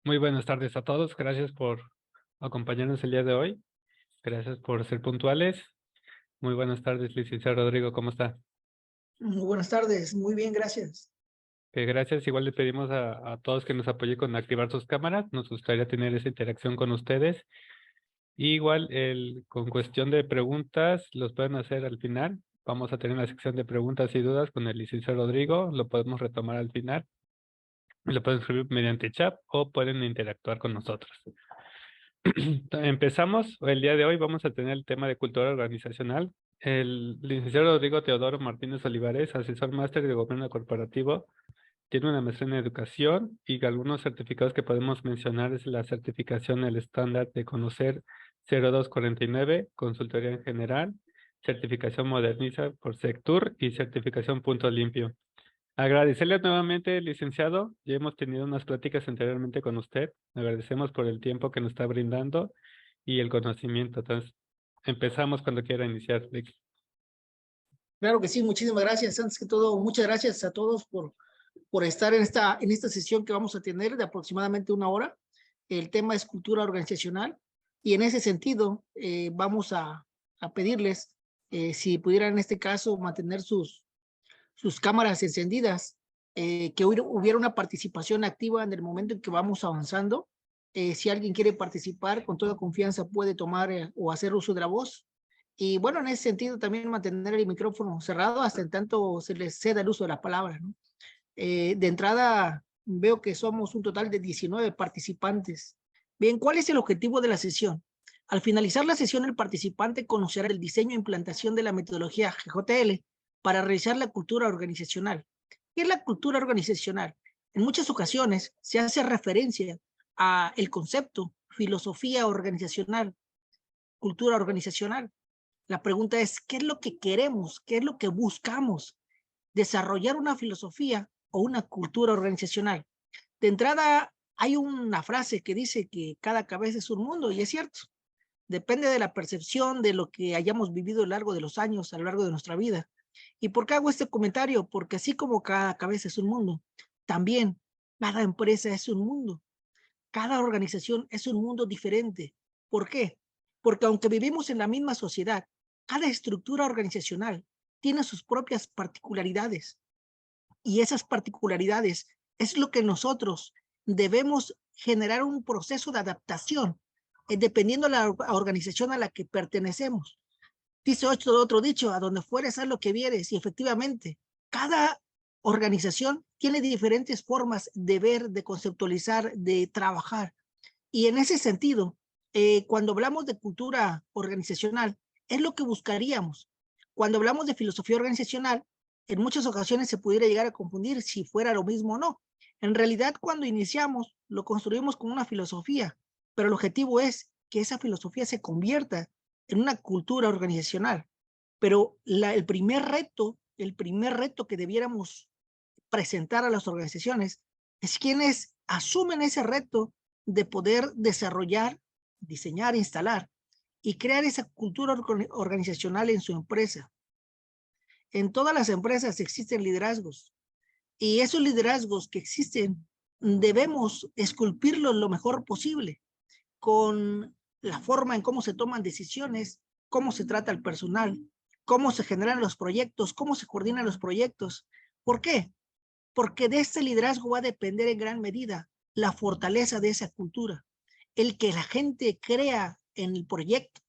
Muy buenas tardes a todos. Gracias por acompañarnos el día de hoy. Gracias por ser puntuales. Muy buenas tardes, licenciado Rodrigo. ¿Cómo está? Muy buenas tardes, muy bien, gracias. Gracias. Igual le pedimos a todos que nos apoyen con activar sus cámaras. Nos gustaría tener esa interacción con ustedes. Y igual, con cuestión de preguntas, los pueden hacer al final. Vamos a tener la sección de preguntas y dudas con el licenciado Rodrigo. Lo podemos retomar al final. Lo pueden escribir mediante chat o pueden interactuar con nosotros. Empezamos. El día de hoy vamos a tener el tema de cultura organizacional. El licenciado Rodrigo Teodoro Martínez Olivares, asesor máster de gobierno corporativo, tiene una maestría en educación y algunos certificados que podemos mencionar es la certificación el estándar de conocer 0249, consultoría en general, certificación moderniza por Sectur y certificación Punto Limpio. Agradecerle nuevamente, licenciado. Ya hemos tenido unas pláticas anteriormente con usted. Agradecemos por el tiempo que nos está brindando y el conocimiento. Entonces, empezamos cuando quiera iniciar. Claro que sí, muchísimas gracias. Antes que todo, muchas gracias a todos por estar en esta sesión que vamos a tener de aproximadamente una hora. El tema es cultura organizacional y en ese sentido vamos a pedirles si pudieran en este caso mantener sus cámaras encendidas, que hubiera una participación activa en el momento en que vamos avanzando. Si alguien quiere participar, con toda confianza puede tomar o hacer uso de la voz. Y bueno, en ese sentido también mantener el micrófono cerrado hasta en tanto se les ceda el uso de la palabra, ¿no? De entrada, veo que somos un total de 19 participantes. Bien, ¿cuál es el objetivo de la sesión? Al finalizar la sesión, el participante conocerá el diseño e implantación de la metodología GJL para realizar la cultura organizacional. ¿Qué es la cultura organizacional? En muchas ocasiones se hace referencia a el concepto filosofía organizacional, cultura organizacional. La pregunta es, ¿qué es lo que queremos? ¿Qué es lo que buscamos? Desarrollar una filosofía o una cultura organizacional. De entrada, hay una frase que dice que cada cabeza es un mundo, y es cierto. Depende de la percepción de lo que hayamos vivido a lo largo de los años, a lo largo de nuestra vida. ¿Y por qué hago este comentario? Porque así como cada cabeza es un mundo, también cada empresa es un mundo, cada organización es un mundo diferente. ¿Por qué? Porque aunque vivimos en la misma sociedad, cada estructura organizacional tiene sus propias particularidades y esas particularidades es lo que nosotros debemos generar un proceso de adaptación dependiendo de la organización a la que pertenecemos. Dice otro dicho, a donde fueres, haz lo que vieres, y efectivamente, cada organización tiene diferentes formas de ver, de conceptualizar, de trabajar. Y en ese sentido, cuando hablamos de cultura organizacional, es lo que buscaríamos. Cuando hablamos de filosofía organizacional, en muchas ocasiones se pudiera llegar a confundir si fuera lo mismo o no. En realidad, cuando iniciamos, lo construimos como una filosofía, pero el objetivo es que esa filosofía se convierta en una cultura organizacional. Pero el primer reto que debiéramos presentar a las organizaciones es quienes asumen ese reto de poder desarrollar, diseñar, instalar y crear esa cultura organizacional en su empresa. En todas las empresas existen liderazgos y esos liderazgos que existen debemos esculpirlos lo mejor posible con la forma en cómo se toman decisiones, cómo se trata el personal, cómo se generan los proyectos, cómo se coordinan los proyectos. ¿Por qué? Porque de este liderazgo va a depender en gran medida la fortaleza de esa cultura, el que la gente crea en el proyecto.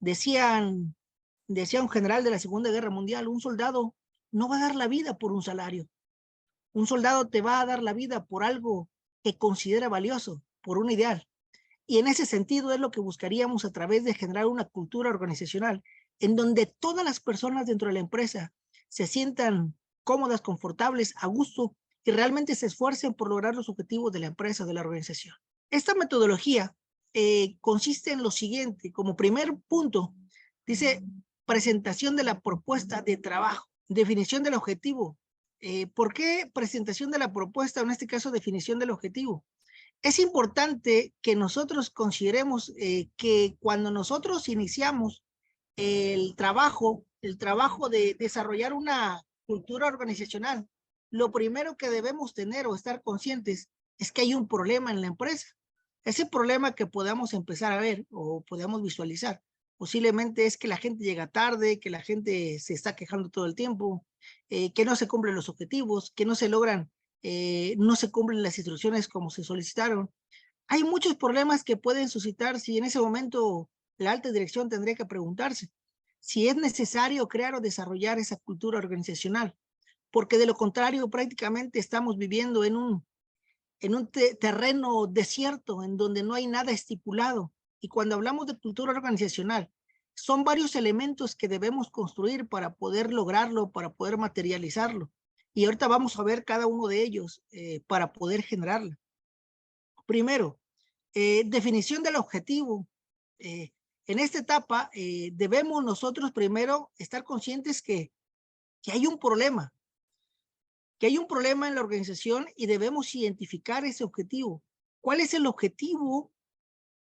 Decían, decía un general de la Segunda Guerra Mundial, un soldado no va a dar la vida por un salario, un soldado te va a dar la vida por algo que considera valioso, por un ideal. Y en ese sentido es lo que buscaríamos a través de generar una cultura organizacional en donde todas las personas dentro de la empresa se sientan cómodas, confortables, a gusto y realmente se esfuercen por lograr los objetivos de la empresa, de la organización. Esta metodología consiste en lo siguiente, como primer punto, dice presentación de la propuesta de trabajo, definición del objetivo. ¿Por qué presentación de la propuesta? En este caso, definición del objetivo. Es importante que nosotros consideremos que cuando nosotros iniciamos el trabajo de desarrollar una cultura organizacional, lo primero que debemos tener o estar conscientes es que hay un problema en la empresa. Ese problema que podamos empezar a ver o podamos visualizar, posiblemente es que la gente llega tarde, que la gente se está quejando todo el tiempo, que no se cumplen los objetivos, que no se logran, no se cumplen las instrucciones como se solicitaron. Hay muchos problemas que pueden suscitar si en ese momento la alta dirección tendría que preguntarse si es necesario crear o desarrollar esa cultura organizacional, porque de lo contrario prácticamente estamos viviendo en un terreno desierto en donde no hay nada estipulado. Y cuando hablamos de cultura organizacional, son varios elementos que debemos construir para poder lograrlo, para poder materializarlo. Y ahorita vamos a ver cada uno de ellos para poder generarla. Primero, definición del objetivo. En esta etapa debemos nosotros primero estar conscientes que hay un problema, en la organización y debemos identificar ese objetivo. ¿Cuál es el objetivo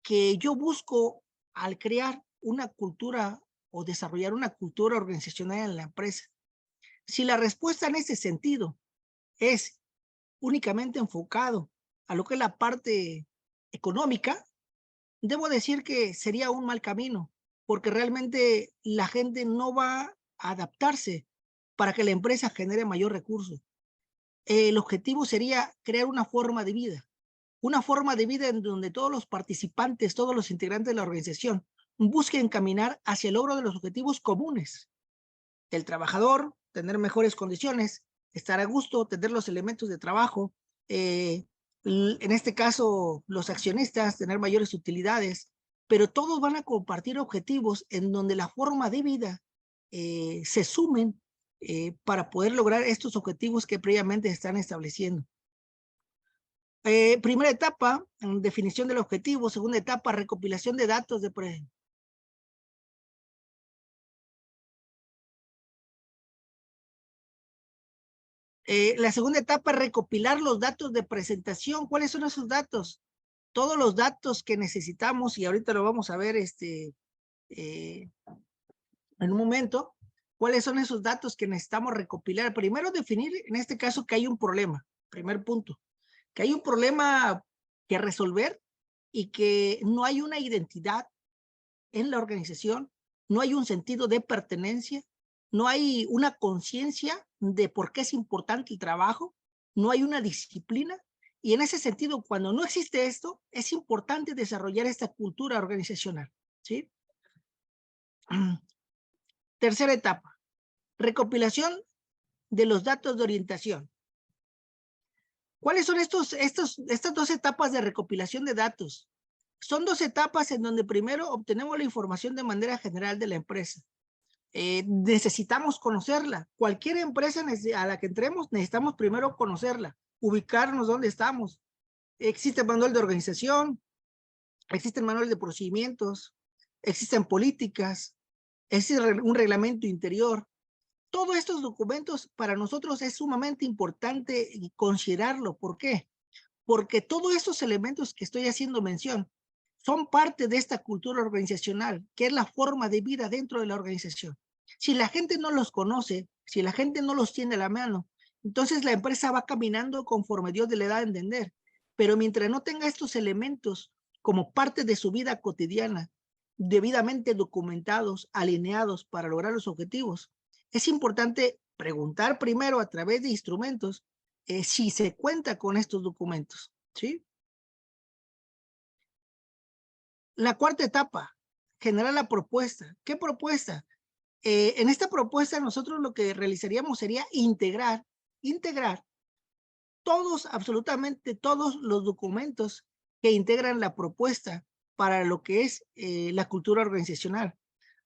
que yo busco al crear una cultura o desarrollar una cultura organizacional en la empresa? Si la respuesta en ese sentido es únicamente enfocado a lo que es la parte económica, debo decir que sería un mal camino, porque realmente la gente no va a adaptarse para que la empresa genere mayor recurso. El objetivo sería crear una forma de vida en donde todos los participantes, todos los integrantes de la organización busquen caminar hacia el logro de los objetivos comunes. El trabajador, tener mejores condiciones, estar a gusto, tener los elementos de trabajo, en este caso los accionistas, tener mayores utilidades, pero todos van a compartir objetivos en donde la forma de vida se sumen para poder lograr estos objetivos que previamente están estableciendo. Primera etapa, definición del objetivo. Segunda etapa, recopilación de datos de la segunda etapa, recopilar los datos de presentación. ¿Cuáles son esos datos? Todos los datos que necesitamos, y ahorita lo vamos a ver en un momento, cuáles son esos datos que necesitamos recopilar. Primero definir, en este caso, que hay un problema. Primer punto, que hay un problema que resolver y que no hay una identidad en la organización, no hay un sentido de pertenencia, no hay una conciencia de por qué es importante el trabajo, no hay una disciplina. Y en ese sentido, cuando no existe esto, es importante desarrollar esta cultura organizacional, ¿sí? Tercera etapa, recopilación de los datos de orientación. ¿Cuáles son estas dos etapas de recopilación de datos? Son dos etapas en donde primero obtenemos la información de manera general de la empresa. Necesitamos conocerla. Cualquier empresa a la que entremos, necesitamos primero conocerla, ubicarnos dónde estamos. Existe manual de organización, existen manuales de procedimientos, existen políticas, existe un reglamento interior. Todos estos documentos para nosotros es sumamente importante considerarlo. ¿Por qué? Porque todos estos elementos que estoy haciendo mención son parte de esta cultura organizacional, que es la forma de vida dentro de la organización. Si la gente no los conoce, si la gente no los tiene a la mano, entonces la empresa va caminando conforme Dios le da a entender. Pero mientras no tenga estos elementos como parte de su vida cotidiana, debidamente documentados, alineados para lograr los objetivos, es importante preguntar primero a través de instrumentos si se cuenta con estos documentos, ¿sí? La cuarta etapa, generar la propuesta. ¿Qué propuesta? En esta propuesta nosotros lo que realizaríamos sería integrar todos, absolutamente todos los documentos que integran la propuesta para lo que es la cultura organizacional.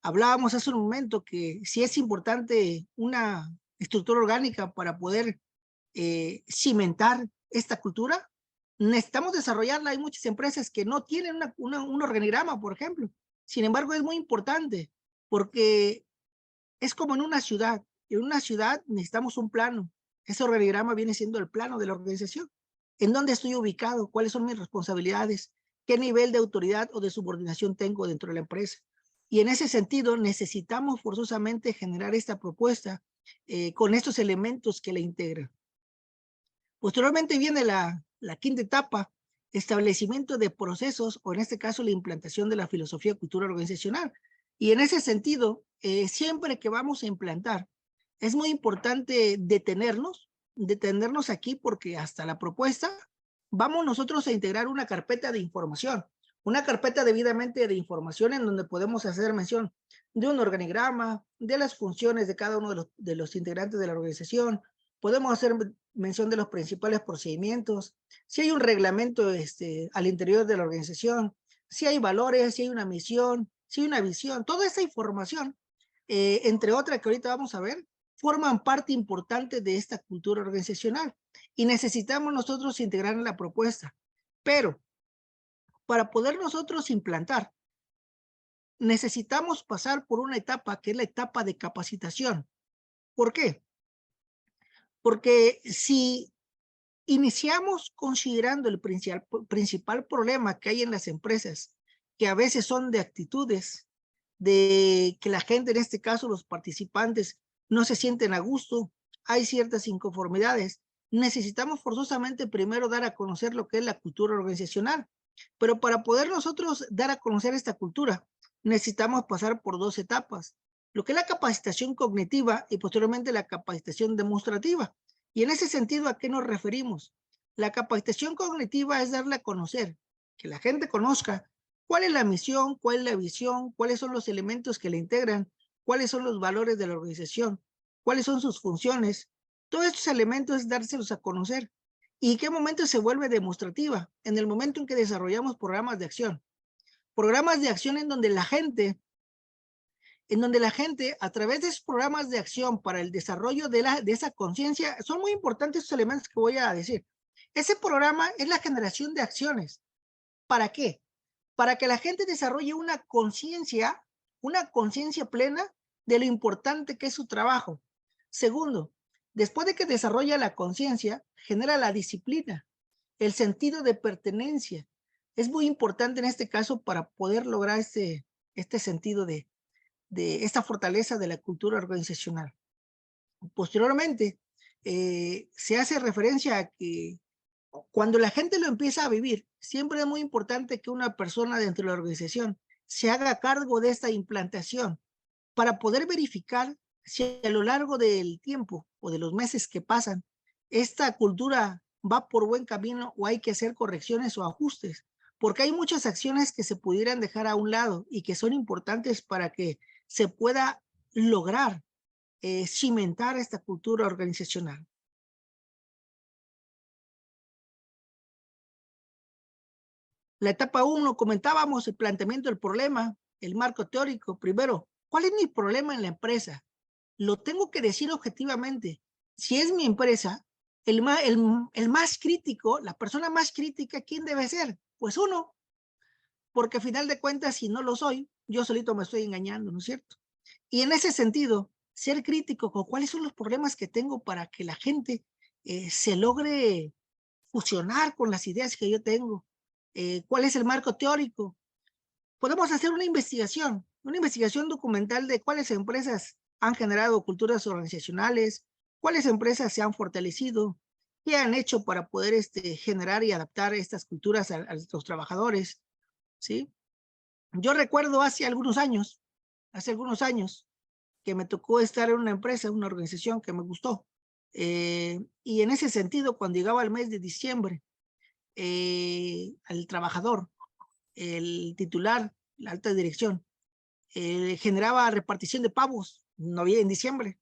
Hablábamos hace un momento que sí es importante una estructura orgánica para poder cimentar esta cultura. Necesitamos desarrollarla. Hay muchas empresas que no tienen un organigrama, por ejemplo. Sin embargo, es muy importante porque es como en una ciudad. En una ciudad necesitamos un plano. Ese organigrama viene siendo el plano de la organización. ¿En dónde estoy ubicado? ¿Cuáles son mis responsabilidades? ¿Qué nivel de autoridad o de subordinación tengo dentro de la empresa? Y en ese sentido necesitamos forzosamente generar esta propuesta con estos elementos que la integran. Posteriormente viene la la quinta etapa, establecimiento de procesos, o en este caso la implantación de la filosofía cultura organizacional. Y en ese sentido, siempre que vamos a implantar, es muy importante detenernos aquí, porque hasta la propuesta vamos nosotros a integrar una carpeta de información, una carpeta debidamente de información en donde podemos hacer mención de un organigrama, de las funciones de cada uno de los integrantes de la organización, podemos hacer mención de los principales procedimientos, si hay un reglamento al interior de la organización, si hay valores, si hay una misión, si hay una visión, toda esa información, entre otras que ahorita vamos a ver, forman parte importante de esta cultura organizacional y necesitamos nosotros integrar en la propuesta. Pero para poder nosotros implantar, necesitamos pasar por una etapa que es la etapa de capacitación. ¿Por qué? Porque si iniciamos considerando el principal problema que hay en las empresas, que a veces son de actitudes, de que la gente, en este caso los participantes, no se sienten a gusto, hay ciertas inconformidades. Necesitamos forzosamente primero dar a conocer lo que es la cultura organizacional, pero para poder nosotros dar a conocer esta cultura, necesitamos pasar por dos etapas, lo que es la capacitación cognitiva y posteriormente la capacitación demostrativa. Y en ese sentido, ¿a qué nos referimos? La capacitación cognitiva es darle a conocer, que la gente conozca cuál es la misión, cuál es la visión, cuáles son los elementos que la integran, cuáles son los valores de la organización, cuáles son sus funciones. Todos estos elementos es dárselos a conocer. ¿Y en qué momento se vuelve demostrativa? En el momento en que desarrollamos programas de acción. Programas de acción en donde la gente a través de esos programas de acción para el desarrollo de esa conciencia, son muy importantes estos elementos que voy a decir. Ese programa es la generación de acciones. ¿Para qué? Para que la gente desarrolle una conciencia plena de lo importante que es su trabajo. Segundo, después de que desarrolla la conciencia, genera la disciplina, el sentido de pertenencia. Es muy importante en este caso para poder lograr este sentido de esta fortaleza de la cultura organizacional. Posteriormente, se hace referencia a que cuando la gente lo empieza a vivir, siempre es muy importante que una persona dentro de la organización se haga cargo de esta implantación para poder verificar si a lo largo del tiempo o de los meses que pasan, esta cultura va por buen camino o hay que hacer correcciones o ajustes, porque hay muchas acciones que se pudieran dejar a un lado y que son importantes para que se pueda lograr cimentar esta cultura organizacional. La etapa 1, comentábamos el planteamiento del problema, el marco teórico. Primero, ¿cuál es mi problema en la empresa? Lo tengo que decir objetivamente. Si es mi empresa, el más crítico, la persona más crítica, ¿quién debe ser? Pues uno, porque al final de cuentas, si no lo soy, yo solito me estoy engañando, ¿no es cierto? Y en ese sentido, ser crítico con cuáles son los problemas que tengo para que la gente se logre fusionar con las ideas que yo tengo. ¿Cuál es el marco teórico? Podemos hacer una investigación documental de cuáles empresas han generado culturas organizacionales, cuáles empresas se han fortalecido, qué han hecho para poder generar y adaptar estas culturas a los trabajadores, ¿sí? Yo recuerdo hace algunos años, que me tocó estar en una empresa, una organización que me gustó. Y en ese sentido, cuando llegaba el mes de diciembre, al trabajador, el titular, la alta dirección, generaba repartición de pavos, no había en diciembre.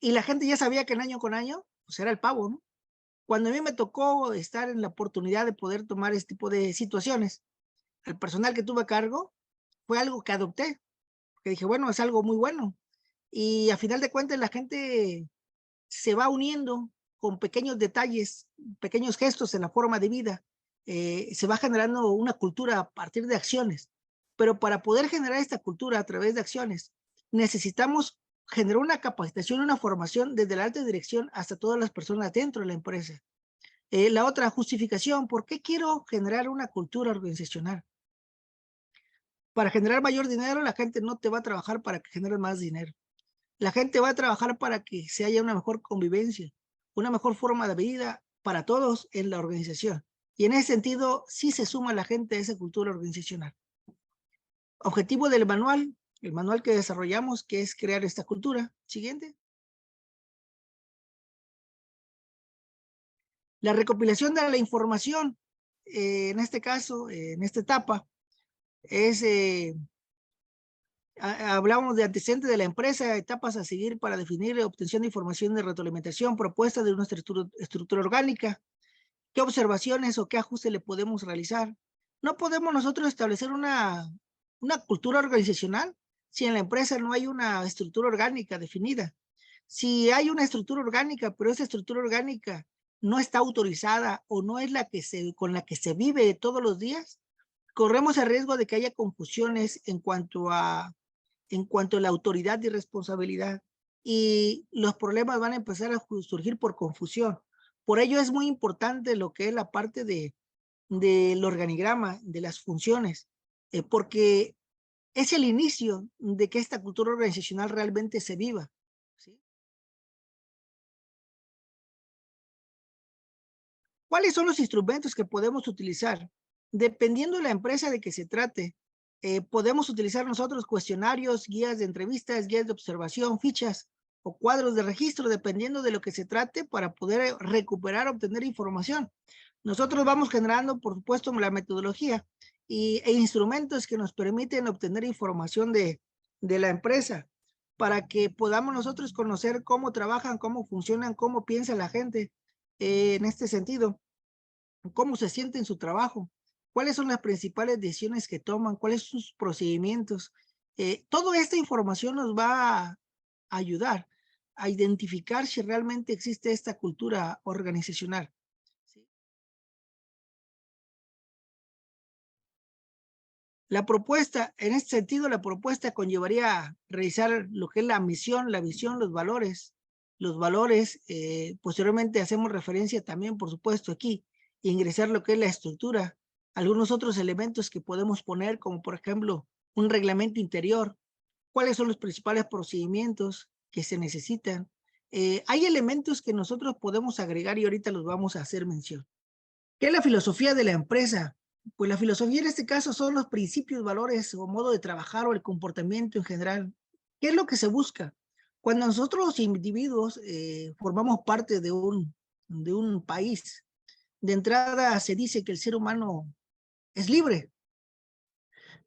Y la gente ya sabía que en año con año, pues era el pavo, ¿no? Cuando a mí me tocó estar en la oportunidad de poder tomar este tipo de situaciones, el personal que tuve a cargo fue algo que adopté, que dije, bueno, es algo muy bueno. Y a final de cuentas la gente se va uniendo con pequeños detalles, pequeños gestos en la forma de vida. Se va generando una cultura a partir de acciones. Pero para poder generar esta cultura a través de acciones, necesitamos generar una capacitación, una formación desde la alta dirección hasta todas las personas dentro de la empresa. La otra justificación, ¿por qué quiero generar una cultura organizacional? Para generar mayor dinero, la gente no te va a trabajar para que generes más dinero. La gente va a trabajar para que se haya una mejor convivencia, una mejor forma de vida para todos en la organización. Y en ese sentido, sí se suma la gente a esa cultura organizacional. Objetivo del manual, el manual que desarrollamos, que es crear esta cultura. Siguiente. La recopilación de la información, en este caso, en esta etapa, es, hablamos de antecedentes de la empresa, etapas a seguir para definir obtención de información de retroalimentación, propuesta de una estructura orgánica, qué observaciones o qué ajustes le podemos realizar. No podemos nosotros establecer una cultura organizacional si en la empresa no hay una estructura orgánica definida. Si hay una estructura orgánica, pero esa estructura orgánica no está autorizada o no es con la que se vive todos los días, corremos el riesgo de que haya confusiones en cuanto a la autoridad y responsabilidad, y los problemas van a empezar a surgir por confusión. Por ello es muy importante lo que es la parte del organigrama, de las funciones, porque es el inicio de que esta cultura organizacional realmente se viva, ¿sí? ¿Cuáles son los instrumentos que podemos utilizar? Dependiendo de la empresa de que se trate, podemos utilizar nosotros cuestionarios, guías de entrevistas, guías de observación, fichas o cuadros de registro, dependiendo de lo que se trate, para poder recuperar, obtener información. Nosotros vamos generando, por supuesto, la metodología e instrumentos que nos permiten obtener información de la empresa, para que podamos nosotros conocer cómo trabajan, cómo funcionan, cómo piensa la gente, en este sentido, cómo se siente en su trabajo, cuáles son las principales decisiones que toman, cuáles son sus procedimientos. Toda esta información nos va a ayudar a identificar si realmente existe esta cultura organizacional, ¿sí? La propuesta, en este sentido, la propuesta conllevaría realizar lo que es la misión, la visión, los valores. Los valores, posteriormente hacemos referencia también, por supuesto, aquí, ingresar lo que es la estructura, algunos otros elementos que podemos poner, como por ejemplo, un reglamento interior, cuáles son los principales procedimientos que se necesitan. Hay elementos que nosotros podemos agregar y ahorita los vamos a hacer mención. ¿Qué es la filosofía de la empresa? Pues la filosofía en este caso son los principios, valores o modo de trabajar o el comportamiento en general. ¿Qué es lo que se busca? Cuando nosotros los individuos formamos parte de un país, de entrada se dice que el ser humano es libre,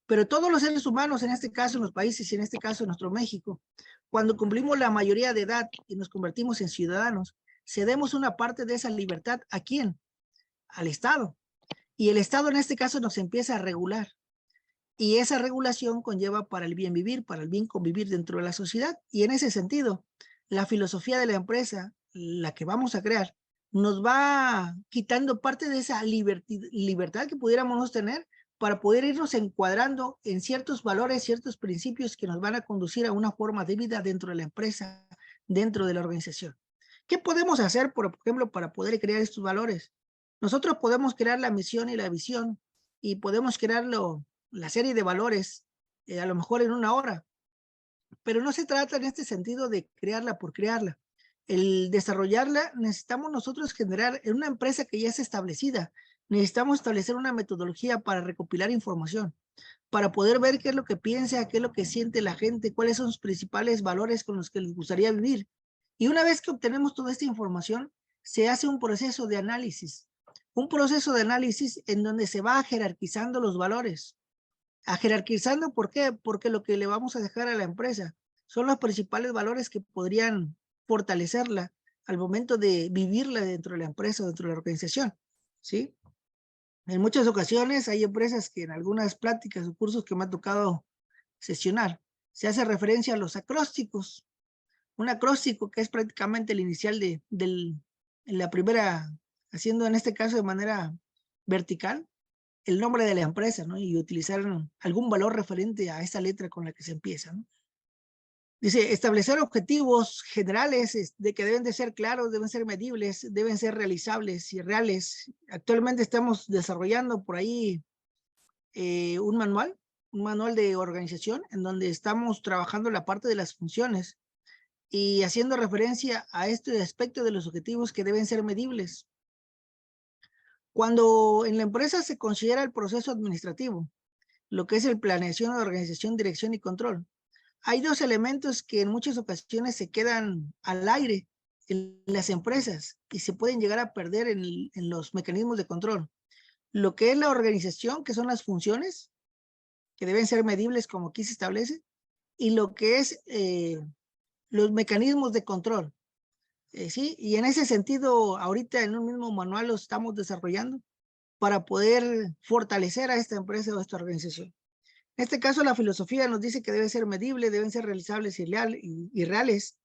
pero todos los seres humanos, en este caso en los países y en este caso en nuestro México, cuando cumplimos la mayoría de edad y nos convertimos en ciudadanos, cedemos una parte de esa libertad. ¿A quién? Al Estado. Y el Estado en este caso nos empieza a regular. Y esa regulación conlleva para el bien vivir, para el bien convivir dentro de la sociedad. Y en ese sentido, la filosofía de la empresa, la que vamos a crear, nos va quitando parte de esa libertad que pudiéramos tener para poder irnos encuadrando en ciertos valores, ciertos principios que nos van a conducir a una forma de vida dentro de la empresa, dentro de la organización. ¿Qué podemos hacer, por ejemplo, para poder crear estos valores? Nosotros podemos crear la misión y la visión y podemos crearlo, la serie de valores, a lo mejor en una hora, pero no se trata en este sentido de crearla por crearla. El desarrollarla, necesitamos nosotros generar en una empresa que ya es establecida, necesitamos establecer una metodología para recopilar información, para poder ver qué es lo que piensa, qué es lo que siente la gente, cuáles son sus principales valores con los que les gustaría vivir. Y una vez que obtenemos toda esta información, se hace un proceso de análisis. Un proceso de análisis en donde se va jerarquizando los valores. A jerarquizando, ¿por qué? Porque lo que le vamos a dejar a la empresa son los principales valores que podrían fortalecerla al momento de vivirla dentro de la empresa o dentro de la organización, ¿sí? En muchas ocasiones hay empresas que en algunas pláticas o cursos que me ha tocado sesionar, se hace referencia a los acrósticos. Un acróstico que es prácticamente el inicial en la primera, haciendo en este caso de manera vertical, el nombre de la empresa, ¿no? Y utilizar algún valor referente a esa letra con la que se empieza, ¿no? Dice, establecer objetivos generales de que deben de ser claros, deben ser medibles, deben ser realizables y reales. Actualmente estamos desarrollando por ahí un manual de organización en donde estamos trabajando la parte de las funciones y haciendo referencia a este aspecto de los objetivos que deben ser medibles. Cuando en la empresa se considera el proceso administrativo, lo que es el planeación, organización, dirección y control, hay dos elementos que en muchas ocasiones se quedan al aire en las empresas y se pueden llegar a perder en los mecanismos de control. Lo que es la organización, que son las funciones, que deben ser medibles como aquí se establece, y lo que es los mecanismos de control. ¿Sí? Y en ese sentido, ahorita en un mismo manual lo estamos desarrollando para poder fortalecer a esta empresa o a esta organización. En este caso, la filosofía nos dice que debe ser medible, deben ser realizables y reales.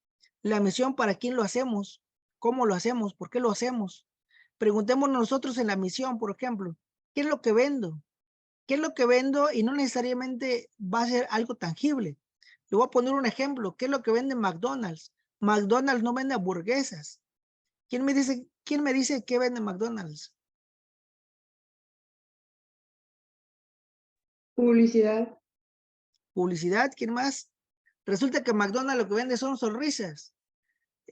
La misión, para quién lo hacemos, cómo lo hacemos, por qué lo hacemos. Preguntémonos nosotros en la misión, por ejemplo, ¿qué es lo que vendo? ¿Qué es lo que vendo? Y no necesariamente va a ser algo tangible. Le voy a poner un ejemplo. ¿Qué es lo que vende McDonald's? McDonald's no vende hamburguesas. Quién me dice qué vende McDonald's? Publicidad. Publicidad, ¿quién más? Resulta que McDonald's lo que vende son sonrisas.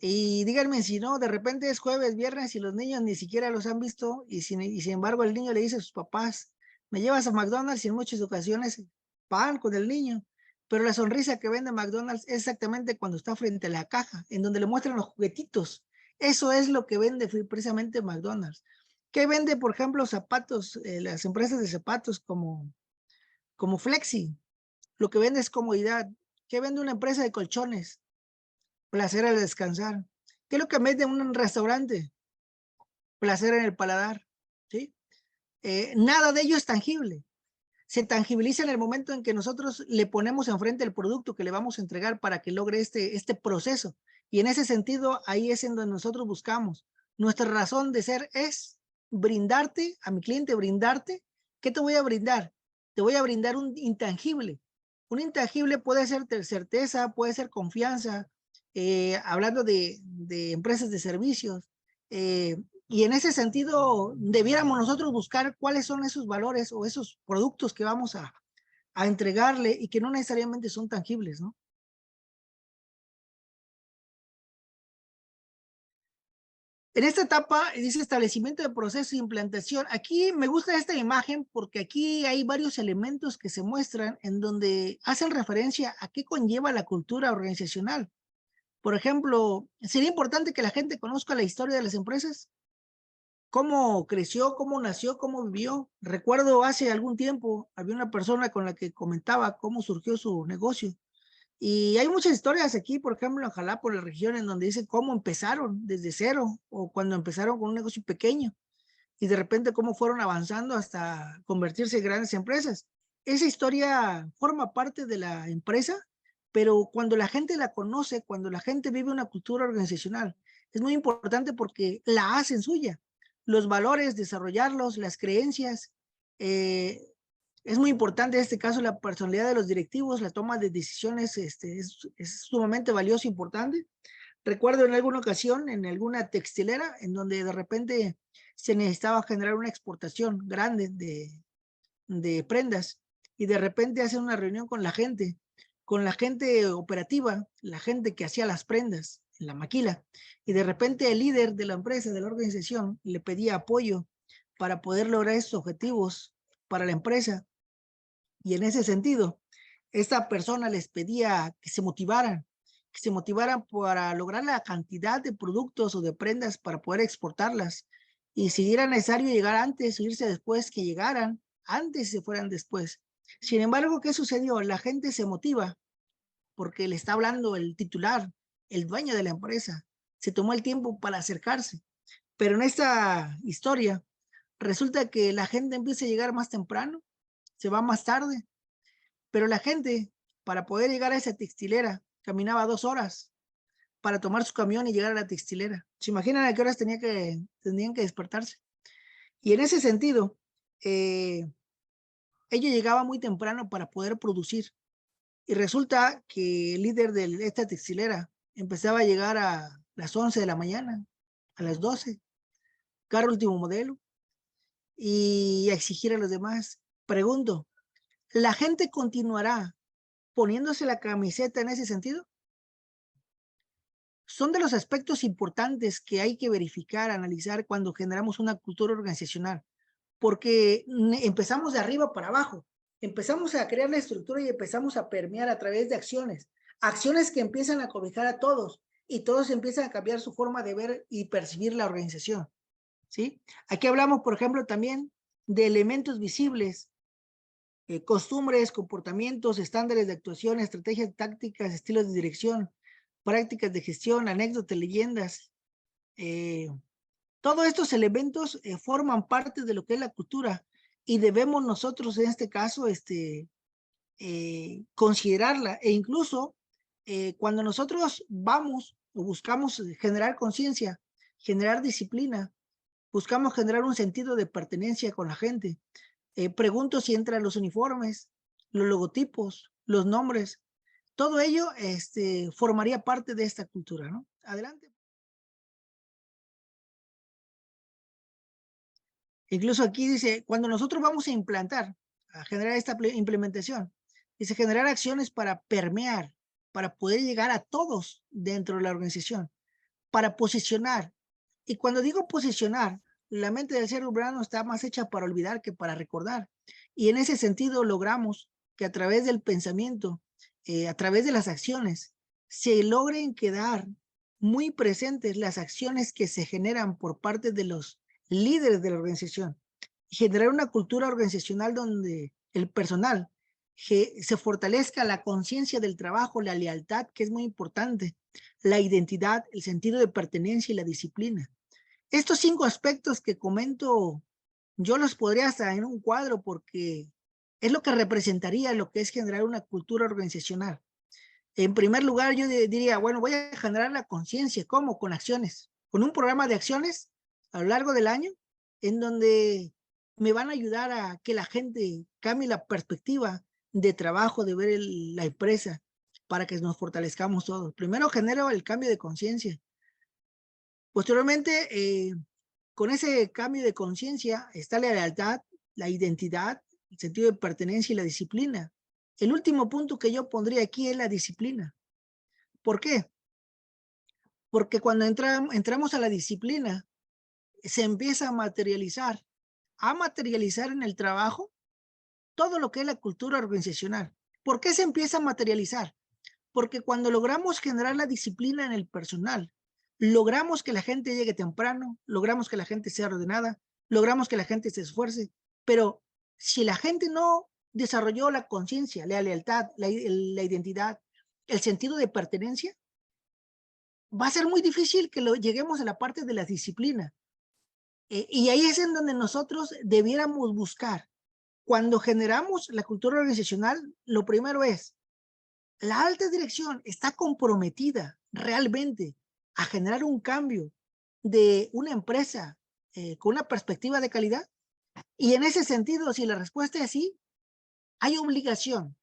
Y díganme si no, de repente es jueves, viernes y los niños ni siquiera los han visto y sin embargo el niño le dice a sus papás, me llevas a McDonald's y en muchas ocasiones van con el niño. Pero la sonrisa que vende McDonald's es exactamente cuando está frente a la caja, en donde le muestran los juguetitos. Eso es lo que vende precisamente McDonald's. ¿Qué vende, por ejemplo, zapatos, las empresas de zapatos como Flexi? Lo que vende es comodidad. ¿Qué vende una empresa de colchones? Placer al descansar. ¿Qué es lo que vende un restaurante? Placer en el paladar. ¿Sí? Nada de ello es tangible. Se tangibiliza en el momento en que nosotros le ponemos enfrente el producto que le vamos a entregar para que logre este proceso. Y en ese sentido, ahí es en donde nosotros buscamos. Nuestra razón de ser es brindarte, a mi cliente, brindarte. ¿Qué te voy a brindar? Te voy a brindar un intangible. Un intangible puede ser certeza, puede ser confianza, hablando de empresas de servicios. Y en ese sentido, debiéramos nosotros buscar cuáles son esos valores o esos productos que vamos a entregarle y que no necesariamente son tangibles, ¿no? En esta etapa dice establecimiento de proceso e implantación. Aquí me gusta esta imagen porque aquí hay varios elementos que se muestran en donde hacen referencia a qué conlleva la cultura organizacional. Por ejemplo, sería importante que la gente conozca la historia de las empresas, cómo creció, cómo nació, cómo vivió. Recuerdo hace algún tiempo, había una persona con la que comentaba cómo surgió su negocio. Y hay muchas historias aquí, por ejemplo, en Jalapa, en la región, en donde dice cómo empezaron desde cero o cuando empezaron con un negocio pequeño y de repente cómo fueron avanzando hasta convertirse en grandes empresas. Esa historia forma parte de la empresa, pero cuando la gente la conoce, cuando la gente vive una cultura organizacional, es muy importante porque la hacen suya. Los valores, desarrollarlos, las creencias. Es muy importante en este caso la personalidad de los directivos, la toma de decisiones es sumamente valioso e importante. Recuerdo en alguna ocasión, en alguna textilera, en donde de repente se necesitaba generar una exportación grande de prendas y de repente hacen una reunión con la gente operativa, la gente que hacía las prendas en la maquila, y de repente el líder de la empresa, de la organización, le pedía apoyo para poder lograr esos objetivos para la empresa. Y en ese sentido, esta persona les pedía que se motivaran para lograr la cantidad de productos o de prendas para poder exportarlas. Y si era necesario llegar antes o irse después, que llegaran antes y se fueran después. Sin embargo, ¿qué sucedió? La gente se motiva porque le está hablando el titular, el dueño de la empresa. Se tomó el tiempo para acercarse. Pero en esta historia, resulta que la gente empieza a llegar más temprano, se va más tarde, pero la gente, para poder llegar a esa textilera, caminaba 2 horas para tomar su camión y llegar a la textilera. ¿Se imaginan a qué horas tenían que despertarse? Y en ese sentido, ellos llegaban muy temprano para poder producir. Y resulta que el líder de esta textilera empezaba a llegar a las 11 de la mañana, a las 12, carro último modelo, y a exigir a los demás. Pregunto, ¿la gente continuará poniéndose la camiseta en ese sentido? son de los aspectos importantes que hay que verificar, analizar cuando generamos una cultura organizacional, porque empezamos de arriba para abajo, empezamos a crear la estructura y empezamos a permear a través de acciones, acciones que empiezan a cobijar a todos y todos empiezan a cambiar su forma de ver y percibir la organización, ¿sí? Aquí hablamos, por ejemplo, también de elementos visibles, costumbres, comportamientos, estándares de actuación, estrategias tácticas, estilos de dirección, prácticas de gestión, anécdotas, leyendas. Todos estos elementos forman parte de lo que es la cultura y debemos nosotros en este caso considerarla e incluso cuando nosotros vamos o buscamos generar conciencia, generar disciplina, buscamos generar un sentido de pertenencia con la gente. Pregunto si entran los uniformes, los logotipos, los nombres, todo ello formaría parte de esta cultura, ¿no? Adelante. Incluso aquí dice, cuando nosotros vamos a implantar, a generar esta implementación, dice generar acciones para permear, para poder llegar a todos dentro de la organización, para posicionar. Y cuando digo posicionar, la mente del ser humano está más hecha para olvidar que para recordar. Y en ese sentido logramos que a través del pensamiento, a través de las acciones, se logren quedar muy presentes las acciones que se generan por parte de los líderes de la organización. Generar una cultura organizacional donde el personal se fortalezca la conciencia del trabajo, la lealtad, que es muy importante, la identidad, el sentido de pertenencia y la disciplina. Estos 5 aspectos que comento, yo los podría hasta en un cuadro porque es lo que representaría lo que es generar una cultura organizacional. En primer lugar, yo diría, bueno, voy a generar la conciencia. ¿Cómo? Con acciones. Con un programa de acciones a lo largo del año en donde me van a ayudar a que la gente cambie la perspectiva de trabajo, de ver la empresa, para que nos fortalezcamos todos. Primero genero el cambio de conciencia. Posteriormente, con ese cambio de conciencia está la lealtad, la identidad, el sentido de pertenencia y la disciplina. El último punto que yo pondría aquí es la disciplina. ¿Por qué? Porque cuando entramos a la disciplina, se empieza a materializar en el trabajo todo lo que es la cultura organizacional. ¿Por qué se empieza a materializar? Porque cuando logramos generar la disciplina en el personal, logramos que la gente llegue temprano, logramos que la gente sea ordenada, logramos que la gente se esfuerce, pero si la gente no desarrolló la conciencia, la lealtad, la identidad, el sentido de pertenencia, va a ser muy difícil que lleguemos a la parte de la disciplina. Y ahí es en donde nosotros debiéramos buscar. Cuando generamos la cultura organizacional, lo primero es, la alta dirección está comprometida realmente a generar un cambio de una empresa con una perspectiva de calidad. Y en ese sentido, si la respuesta es sí, hay obligación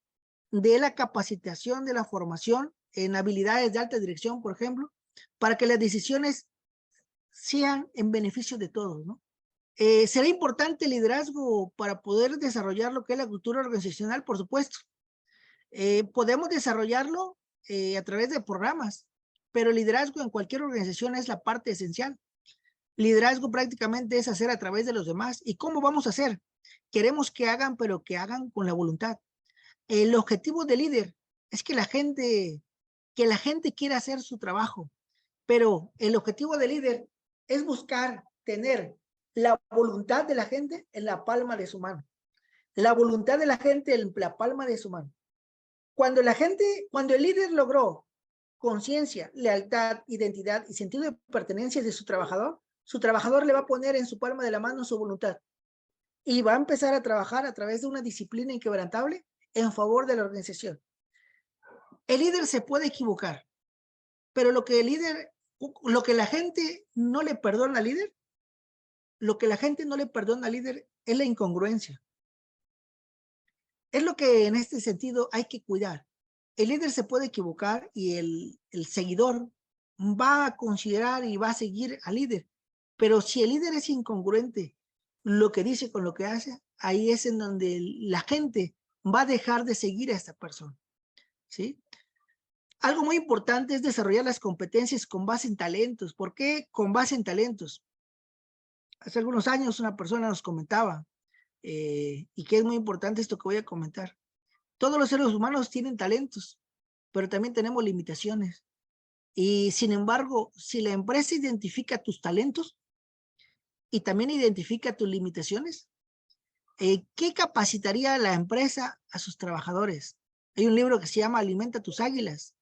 de la capacitación, de la formación en habilidades de alta dirección, por ejemplo, para que las decisiones sean en beneficio de todos, ¿no? ¿Será importante el liderazgo para poder desarrollar lo que es la cultura organizacional? Por supuesto. Podemos desarrollarlo a través de programas, pero el liderazgo en cualquier organización es la parte esencial. Liderazgo prácticamente es hacer a través de los demás. ¿Y cómo vamos a hacer? Queremos que hagan, pero que hagan con la voluntad. El objetivo del líder es que la gente quiera hacer su trabajo, pero el objetivo del líder es buscar tener la voluntad de la gente en la palma de su mano. La voluntad de la gente en la palma de su mano. Cuando el líder logró conciencia, lealtad, identidad y sentido de pertenencia de su trabajador le va a poner en su palma de la mano su voluntad y va a empezar a trabajar a través de una disciplina inquebrantable en favor de la organización. El líder se puede equivocar, pero lo que la gente no le perdona al líder, es la incongruencia. Es lo que en este sentido hay que cuidar. El líder se puede equivocar y el seguidor va a considerar y va a seguir al líder. Pero si el líder es incongruente, lo que dice con lo que hace, ahí es en donde la gente va a dejar de seguir a esta persona, ¿sí? Algo muy importante es desarrollar las competencias con base en talentos. ¿Por qué con base en talentos? Hace algunos años una persona nos comentaba, y que es muy importante esto que voy a comentar. Todos los seres humanos tienen talentos, pero también tenemos limitaciones. Y sin embargo, si la empresa identifica tus talentos y también identifica tus limitaciones, ¿qué capacitaría la empresa a sus trabajadores? Hay un libro que se llama Alimenta tus águilas.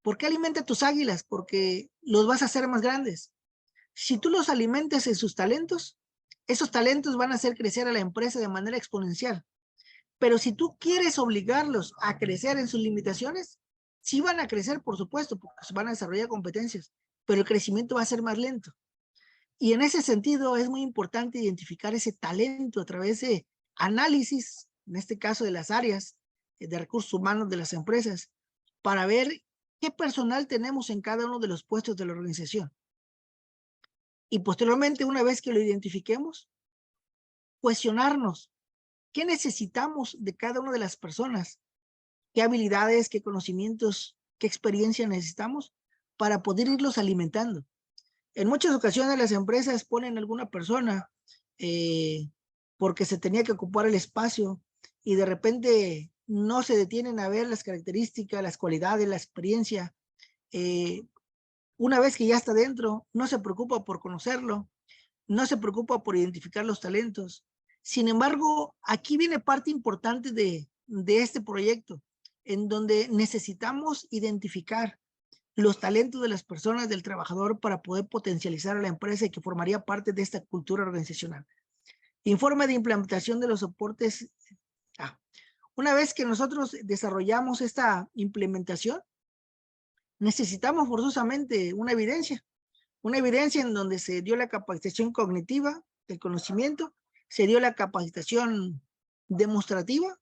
¿Por qué alimenta tus águilas? Porque los vas a hacer más grandes. Si tú los alimentas en sus talentos, esos talentos van a hacer crecer a la empresa de manera exponencial. Pero si tú quieres obligarlos a crecer en sus limitaciones, sí van a crecer, por supuesto, porque van a desarrollar competencias, pero el crecimiento va a ser más lento. Y en ese sentido es muy importante identificar ese talento a través de análisis, en este caso de las áreas de recursos humanos de las empresas, para ver qué personal tenemos en cada uno de los puestos de la organización. Y posteriormente, una vez que lo identifiquemos, cuestionarnos qué necesitamos de cada una de las personas, qué habilidades, qué conocimientos, qué experiencia necesitamos para poder irlos alimentando. En muchas ocasiones las empresas ponen a alguna persona porque se tenía que ocupar el espacio y de repente no se detienen a ver las características, las cualidades, la experiencia. Una vez que ya está dentro, no se preocupa por conocerlo, no se preocupa por identificar los talentos. Sin embargo, aquí viene parte importante de este proyecto, en donde necesitamos identificar los talentos de las personas, del trabajador, para poder potencializar a la empresa y que formaría parte de esta cultura organizacional. Informe de implementación de los soportes. Una vez que nosotros desarrollamos esta implementación, necesitamos forzosamente una evidencia en donde se dio la capacitación cognitiva del conocimiento, se dio la capacitación demostrativa,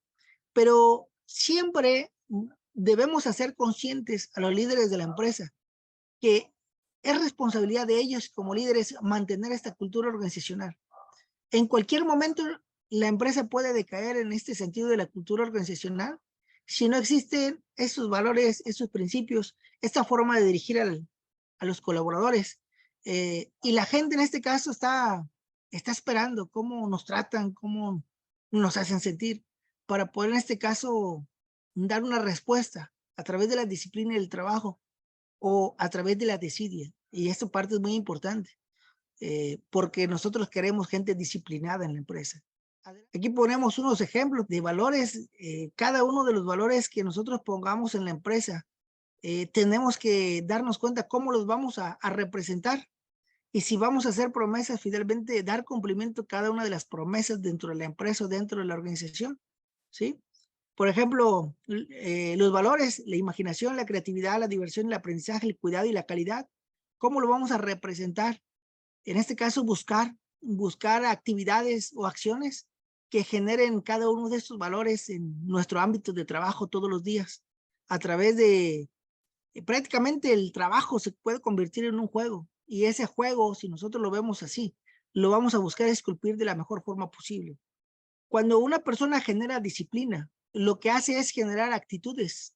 pero siempre debemos hacer conscientes a los líderes de la empresa que es responsabilidad de ellos como líderes mantener esta cultura organizacional. En cualquier momento la empresa puede decaer en este sentido de la cultura organizacional si no existen esos valores, esos principios, esta forma de dirigir a los colaboradores. Y la gente en este caso está esperando cómo nos tratan, cómo nos hacen sentir, para poder en este caso dar una respuesta a través de la disciplina y el trabajo o a través de la desidia. Y esta parte es muy importante, porque nosotros queremos gente disciplinada en la empresa. Aquí ponemos unos ejemplos de valores. Cada uno de los valores que nosotros pongamos en la empresa, tenemos que darnos cuenta cómo los vamos a representar. Y si vamos a hacer promesas, finalmente dar cumplimiento a cada una de las promesas dentro de la empresa o dentro de la organización, ¿sí? Por ejemplo, los valores, la imaginación, la creatividad, la diversión, el aprendizaje, el cuidado y la calidad. ¿Cómo lo vamos a representar? En este caso, buscar actividades o acciones que generen cada uno de estos valores en nuestro ámbito de trabajo todos los días. A través de prácticamente el trabajo se puede convertir en un juego. Y ese juego, si nosotros lo vemos así, lo vamos a buscar esculpir de la mejor forma posible. Cuando una persona genera disciplina, lo que hace es generar actitudes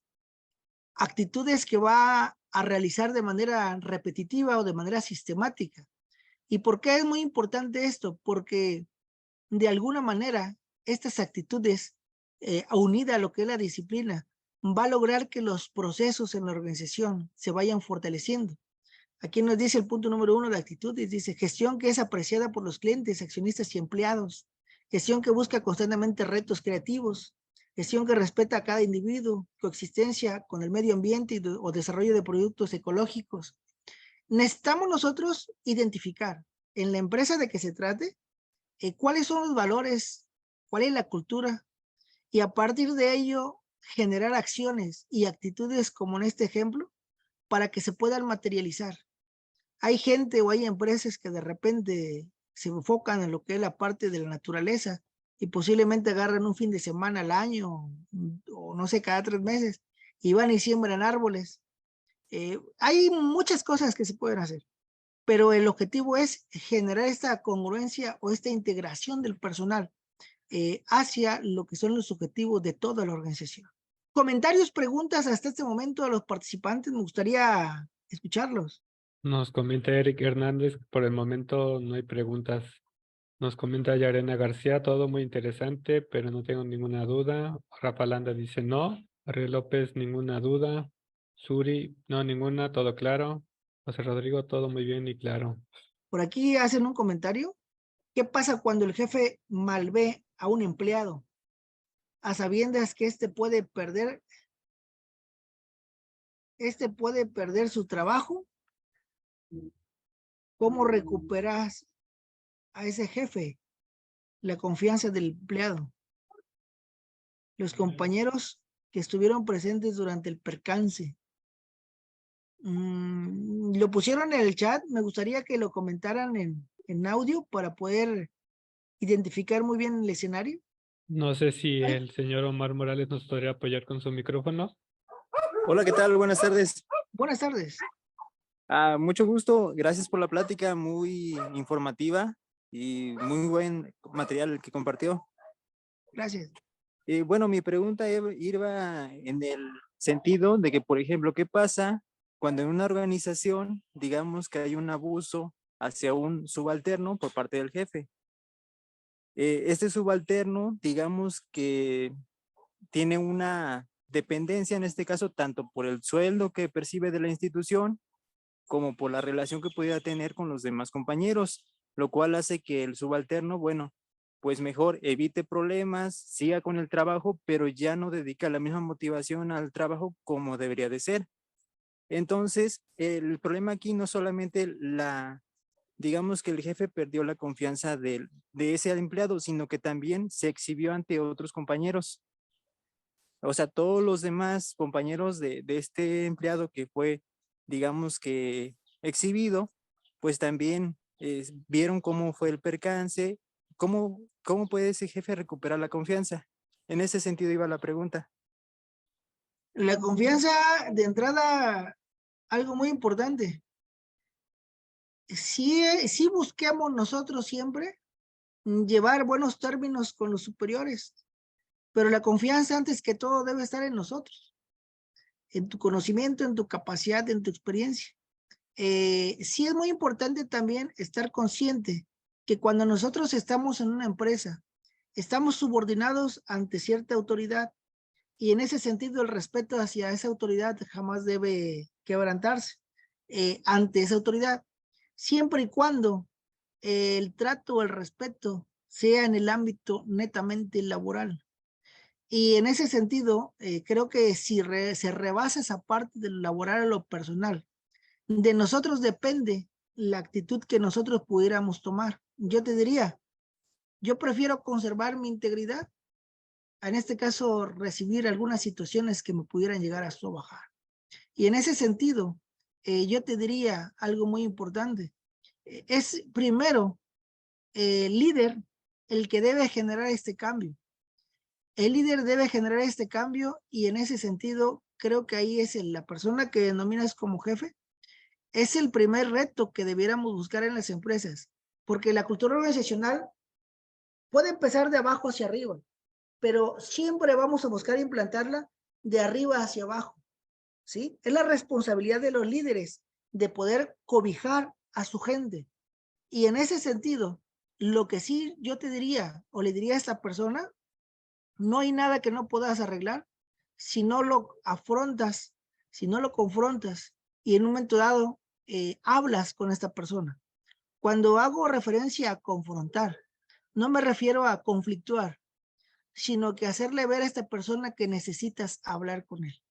que va a realizar de manera repetitiva o de manera sistemática. ¿Y por qué es muy importante esto? Porque de alguna manera estas actitudes, unidas a lo que es la disciplina, va a lograr que los procesos en la organización se vayan fortaleciendo. Aquí nos dice el punto número 1 de actitudes, dice gestión que es apreciada por los clientes, accionistas y empleados, gestión que busca constantemente retos creativos, gestión que respeta a cada individuo, coexistencia con el medio ambiente o desarrollo de productos ecológicos. Necesitamos nosotros identificar en la empresa de que se trate cuáles son los valores, cuál es la cultura, y a partir de ello generar acciones y actitudes como en este ejemplo para que se puedan materializar. Hay gente o hay empresas que de repente se enfocan en lo que es la parte de la naturaleza y posiblemente agarran un fin de semana al año o no sé, cada 3 meses y van y siembran árboles. Hay muchas cosas que se pueden hacer, pero el objetivo es generar esta congruencia o esta integración del personal hacia lo que son los objetivos de toda la organización. Comentarios, preguntas hasta este momento a los participantes, me gustaría escucharlos. Nos comenta Eric Hernández, por el momento no hay preguntas. Nos comenta Yarena García, todo muy interesante, pero no tengo ninguna duda. Rafa Landa dice no. Ariel López, ninguna duda. Suri, no, ninguna, todo claro. José Rodrigo, todo muy bien y claro. Por aquí hacen un comentario. ¿Qué pasa cuando el jefe malvé a un empleado a sabiendas que éste puede perder su trabajo? ¿Cómo recuperas a ese jefe la confianza del empleado? Los compañeros que estuvieron presentes durante el percance. Lo pusieron en el chat, me gustaría que lo comentaran en audio para poder identificar muy bien el escenario. No sé si el señor Omar Morales nos podría apoyar con su micrófono. Hola, ¿qué tal? Buenas tardes. Buenas tardes. Mucho gusto. Gracias por la plática, muy informativa y muy buen material el que compartió. Gracias. Bueno, mi pregunta iba en el sentido de que, por ejemplo, ¿qué pasa cuando en una organización, digamos que hay un abuso hacia un subalterno por parte del jefe? Este subalterno, digamos que tiene una dependencia, en este caso, tanto por el sueldo que percibe de la institución, como por la relación que pudiera tener con los demás compañeros, lo cual hace que el subalterno, bueno, pues mejor evite problemas, siga con el trabajo, pero ya no dedica la misma motivación al trabajo como debería de ser. Entonces, el problema aquí no solamente digamos que el jefe perdió la confianza de ese empleado, sino que también se exhibió ante otros compañeros. O sea, todos los demás compañeros de este empleado que fue, digamos que exhibido, pues también vieron cómo fue el percance, cómo puede ese jefe recuperar la confianza. En ese sentido iba la pregunta. La confianza de entrada, algo muy importante. Sí busquemos nosotros siempre llevar buenos términos con los superiores, pero la confianza antes que todo debe estar en nosotros, en tu conocimiento, en tu capacidad, en tu experiencia. Sí es muy importante también estar consciente que cuando nosotros estamos en una empresa, estamos subordinados ante cierta autoridad y en ese sentido el respeto hacia esa autoridad jamás debe quebrantarse ante esa autoridad, siempre y cuando el trato o el respeto sea en el ámbito netamente laboral. Y en ese sentido, creo que si se rebasa esa parte de lo laboral a lo personal, de nosotros depende la actitud que nosotros pudiéramos tomar. Yo te diría, yo prefiero conservar mi integridad, en este caso recibir algunas situaciones que me pudieran llegar a sobajar. Y en ese sentido, yo te diría algo muy importante. Es primero el líder el que debe generar este cambio. El líder debe generar este cambio y en ese sentido creo que ahí es la persona que denominas como jefe. Es el primer reto que debiéramos buscar en las empresas, porque la cultura organizacional puede empezar de abajo hacia arriba, pero siempre vamos a buscar implantarla de arriba hacia abajo, ¿sí? Es la responsabilidad de los líderes de poder cobijar a su gente. Y en ese sentido, lo que sí yo te diría o le diría a esta persona, no hay nada que no puedas arreglar si no lo afrontas, si no lo confrontas y en un momento dado hablas con esta persona. Cuando hago referencia a confrontar, no me refiero a conflictuar, sino que hacerle ver a esta persona que necesitas hablar con él.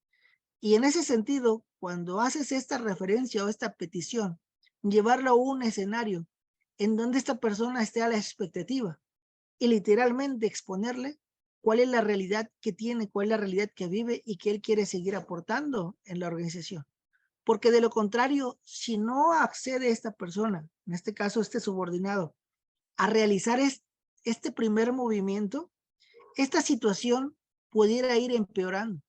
Y en ese sentido, cuando haces esta referencia o esta petición, llevarlo a un escenario en donde esta persona esté a la expectativa y literalmente exponerle cuál es la realidad que tiene, cuál es la realidad que vive y que él quiere seguir aportando en la organización. Porque de lo contrario, si no accede esta persona, en este caso este subordinado, a realizar este primer movimiento, esta situación pudiera ir empeorando.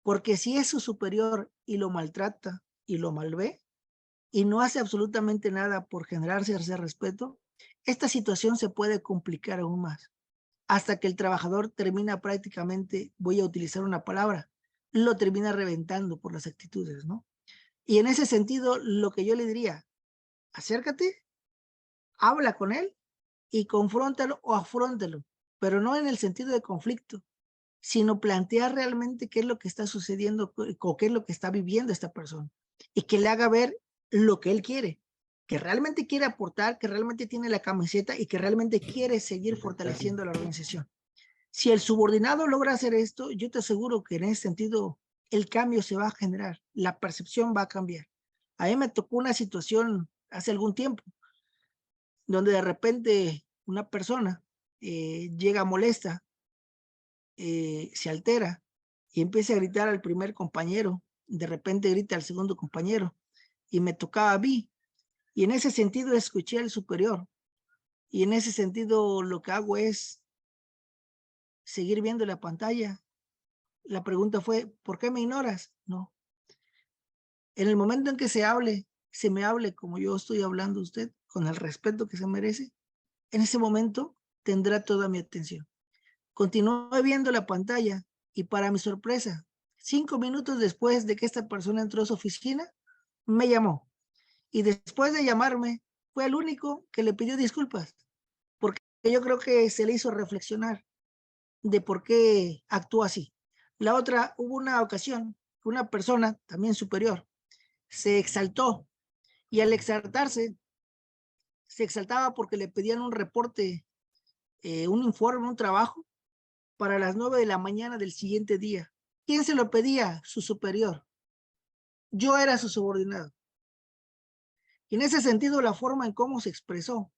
Porque si es su superior y lo maltrata y lo malvé y no hace absolutamente nada por generarse ese respeto, esta situación se puede complicar aún más hasta que el trabajador termina prácticamente, voy a utilizar una palabra, lo termina reventando por las actitudes, ¿no? Y en ese sentido, lo que yo le diría, acércate, habla con él y confróntalo o afróntalo, pero no en el sentido de conflicto, sino plantear realmente qué es lo que está sucediendo o qué es lo que está viviendo esta persona y que le haga ver lo que él quiere, que realmente quiere aportar, que realmente tiene la camiseta y que realmente quiere seguir fortaleciendo la organización. Si el subordinado logra hacer esto, yo te aseguro que en ese sentido el cambio se va a generar, la percepción va a cambiar. A mí me tocó una situación hace algún tiempo donde de repente una persona llega molesta, se altera y empieza a gritar al primer compañero, de repente grita al segundo compañero y me tocaba a mí. Y en ese sentido escuché al superior y en ese sentido lo que hago es seguir viendo la pantalla. La pregunta fue, ¿por qué me ignoras? No. En el momento en que se me hable como yo estoy hablando a usted, con el respeto que se merece, en ese momento tendrá toda mi atención. Continué viendo la pantalla y para mi sorpresa, 5 minutos después de que esta persona entró a su oficina, me llamó. Y después de llamarme, fue el único que le pidió disculpas, porque yo creo que se le hizo reflexionar de por qué actuó así. La otra, hubo una ocasión, una persona también superior se exaltó y al exaltarse, se exaltaba porque le pedían un reporte, un informe, un trabajo para las 9 de la mañana del siguiente día. ¿Quién se lo pedía? Su superior. Yo era su subordinado. Y en ese sentido, la forma en cómo se expresó,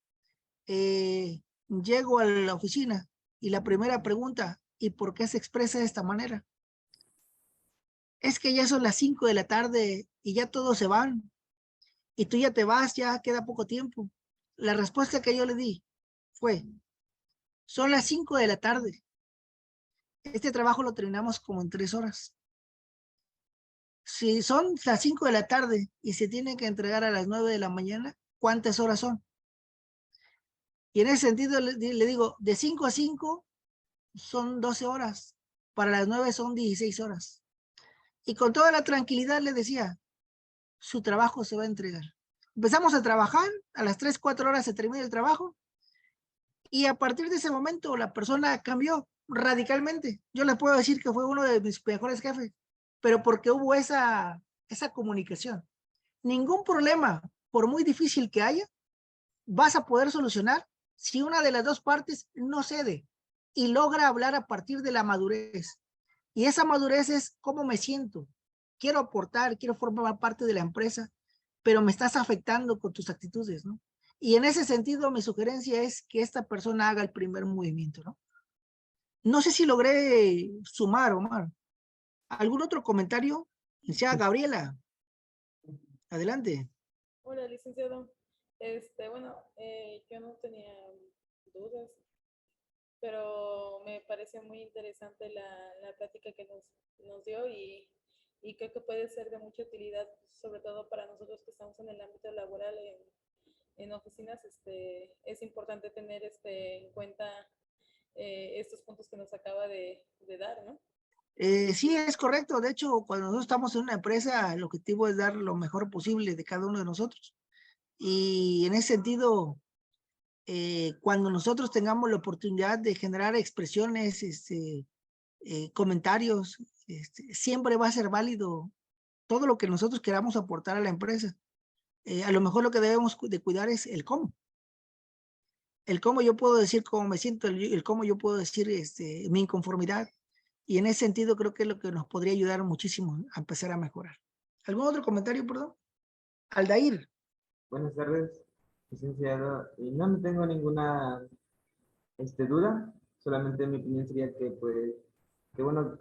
llego a la oficina y la primera pregunta, ¿y por qué se expresa de esta manera? Es que ya son las 5 de la tarde y ya todos se van y tú ya te vas, ya queda poco tiempo. La respuesta que yo le di fue, son las 5 de la tarde. Este trabajo lo terminamos como en 3 horas. Si son las 5 de la tarde y se tiene que entregar a las 9 de la mañana, ¿cuántas horas son? Y en ese sentido le digo, de 5 a 5 son 12 horas, para las 9 son 16 horas. Y con toda la tranquilidad le decía, su trabajo se va a entregar. Empezamos a trabajar, a las 3, 4 horas se termina el trabajo, y a partir de ese momento la persona cambió radicalmente. Yo les puedo decir que fue uno de mis mejores jefes, pero porque hubo esa comunicación. Ningún problema, por muy difícil que haya, vas a poder solucionar si una de las dos partes no cede y logra hablar a partir de la madurez. Y esa madurez es cómo me siento. Quiero aportar, quiero formar parte de la empresa, pero me estás afectando con tus actitudes, ¿no? Y en ese sentido, mi sugerencia es que esta persona haga el primer movimiento, ¿no? No sé si logré sumar, Omar. ¿Algún otro comentario? Licenciada Gabriela, adelante. Hola, licenciado. Bueno, yo no tenía dudas, pero me parece muy interesante la plática que nos dio y creo que puede ser de mucha utilidad, sobre todo para nosotros que estamos en el ámbito laboral, en oficinas. Es importante tener en cuenta estos puntos que nos acaba de dar, ¿no? Sí, es correcto. De hecho, cuando nosotros estamos en una empresa, el objetivo es dar lo mejor posible de cada uno de nosotros. Y en ese sentido, cuando nosotros tengamos la oportunidad de generar expresiones, comentarios, siempre va a ser válido todo lo que nosotros queramos aportar a la empresa. A lo mejor lo que debemos de cuidar es el cómo. El cómo yo puedo decir cómo me siento, el cómo yo puedo decir mi inconformidad. Y en ese sentido creo que es lo que nos podría ayudar muchísimo a empezar a mejorar. ¿Algún otro comentario, perdón? Aldair. Buenas tardes, licenciado. Y no tengo ninguna duda, solamente mi opinión sería que, pues, que bueno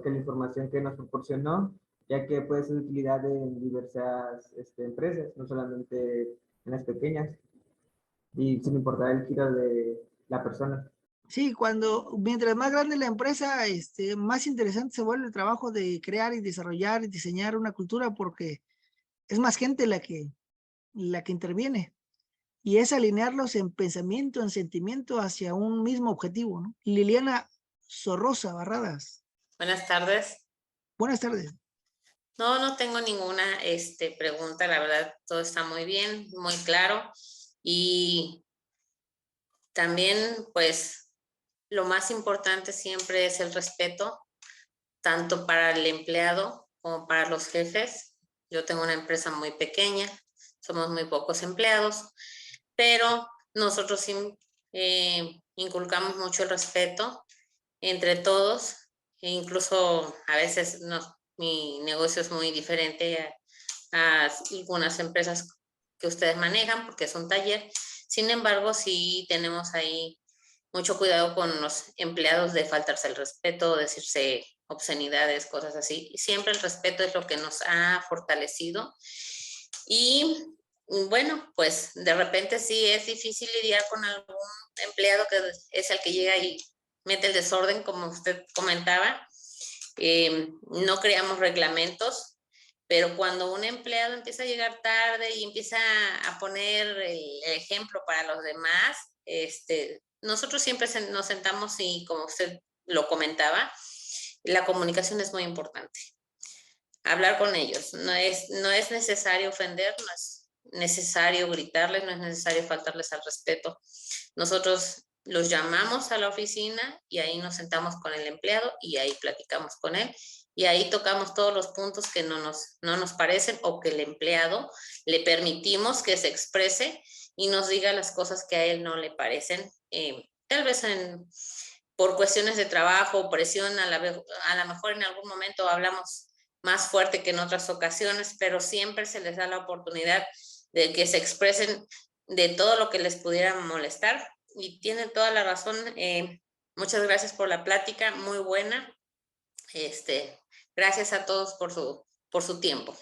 que la información que nos proporcionó, ya que puede ser de utilidad en diversas empresas, no solamente en las pequeñas, y sin importar el giro de la persona. Sí, mientras más grande la empresa, más interesante se vuelve el trabajo de crear y desarrollar y diseñar una cultura porque es más gente la que interviene y es alinearlos en pensamiento, en sentimiento hacia un mismo objetivo, ¿no? Liliana Sorrosa Barradas. Buenas tardes. Buenas tardes. No, no tengo ninguna pregunta, la verdad, todo está muy bien, muy claro. Y también, pues, lo más importante siempre es el respeto, tanto para el empleado como para los jefes. Yo tengo una empresa muy pequeña, somos muy pocos empleados, pero nosotros sí, inculcamos mucho el respeto entre todos, e incluso a veces mi negocio es muy diferente a algunas empresas que ustedes manejan porque es un taller. Sin embargo, sí tenemos ahí mucho cuidado con los empleados de faltarse el respeto, decirse obscenidades, cosas así. Siempre el respeto es lo que nos ha fortalecido. Y bueno, pues de repente sí es difícil lidiar con algún empleado que es el que llega y mete el desorden, como usted comentaba. No creamos reglamentos, pero cuando un empleado empieza a llegar tarde y empieza a poner el ejemplo para los demás, nosotros siempre nos sentamos y, como usted lo comentaba, la comunicación es muy importante. Hablar con ellos. No es necesario ofender, no es necesario gritarles, no es necesario faltarles al respeto. Nosotros los llamamos a la oficina y ahí nos sentamos con el empleado y ahí platicamos con él y ahí tocamos todos los puntos que no nos parecen o que el empleado le permitimos que se exprese y nos diga las cosas que a él no le parecen. Tal vez por cuestiones de trabajo, presión, a lo mejor en algún momento hablamos más fuerte que en otras ocasiones, pero siempre se les da la oportunidad de que se expresen de todo lo que les pudiera molestar. Y tienen toda la razón. Muchas gracias por la plática, muy buena. Gracias a todos por su tiempo.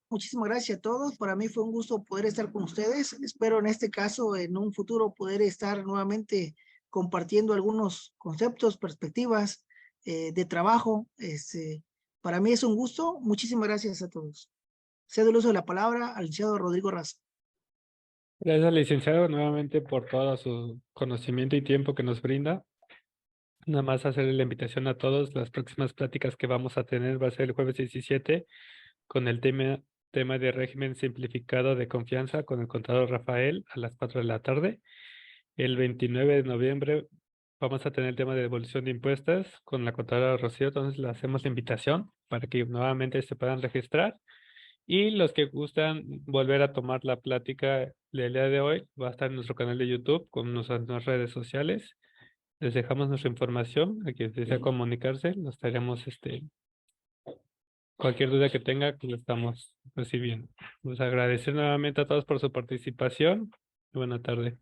Muchísimas gracias a todos. Para mí fue un gusto poder estar con ustedes. Espero en este caso, en un futuro, poder estar nuevamente compartiendo algunos conceptos, perspectivas de trabajo. Para mí es un gusto. Muchísimas gracias a todos. Cedo el uso de la palabra al licenciado Rodrigo Razo. Gracias, licenciado, nuevamente por todo su conocimiento y tiempo que nos brinda. Nada más hacerle la invitación a todos. Las próximas pláticas que vamos a tener va a ser el jueves 17 con el tema de régimen simplificado de confianza con el contador Rafael a las 4 de la tarde. El 29 de noviembre vamos a tener el tema de devolución de impuestos con la contadora Rocío. Entonces le hacemos la invitación para que nuevamente se puedan registrar. Y los que gustan volver a tomar la plática del día de hoy, va a estar en nuestro canal de YouTube con nuestras redes sociales. Les dejamos nuestra información a quien desea comunicarse. Nos estaremos, cualquier duda que tenga, que lo estamos recibiendo. Pues agradecer nuevamente a todos por su participación. Buena tarde.